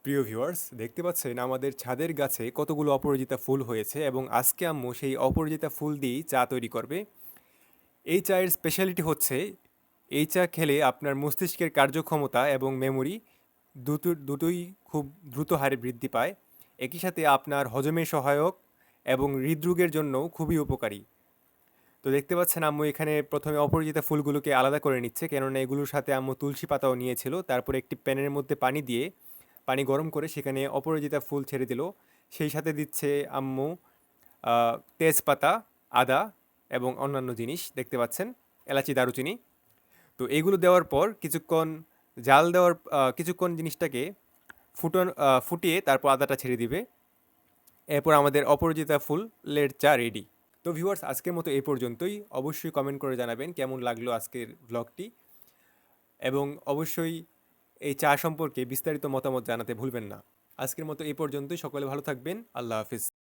প্রিয় ভিউয়ার্স, দেখতে পাচ্ছেন আমাদের ছাদের গাছে কতগুলো অপরাজিতা ফুল হয়েছে এবং আজকে আম্মু সেই অপরাজিতা ফুল দিয়েই চা তৈরি করবে। এই চায়ের স্পেশালিটি হচ্ছে এই চা খেলে আপনার মস্তিষ্কের কার্যক্ষমতা এবং মেমোরি দুটোই খুব দ্রুত হারে বৃদ্ধি পায়। একই সাথে আপনার হজমে সহায়ক এবং হৃদরোগের জন্যও খুবই উপকারী। তো দেখতে পাচ্ছেন আম্মু এখানে প্রথমে অপরাজিতা ফুলগুলোকে আলাদা করে নিচ্ছে, কেননা এগুলোর সাথে আম্মু তুলসী পাতাও নিয়েছিল। তারপরে একটি প্যানের মধ্যে পানি দিয়ে পানি গরম করে সেখানে অপরাজিতা ফুল ছেড়ে দিল। সেই সাথে দিচ্ছে আম্মু তেজপাতা, আদা এবং অন্যান্য জিনিস দেখতে পাচ্ছেন, এলাচি, দারুচিনি। তো এগুলো দেওয়ার পর কিছুক্ষণ জাল দেওয়ার কিছুক্ষণ জিনিসটাকে ফুটিয়ে তারপর আদাটা ছেড়ে দিবে। এরপর আমাদের অপরাজিতা ফুলের চা রেডি। তো ভিউয়ার্স, আজকের মতো এই পর্যন্তই। অবশ্যই কমেন্ট করে জানাবেন কেমন লাগলো আজকের ব্লগটি, এবং অবশ্যই এই চা সম্পর্কে বিস্তারিত মতামত জানাতে ভুলবেন না। আজকের মতো এই পর্যন্তই। সকলে ভালো থাকবেন। আল্লাহ হাফিজ।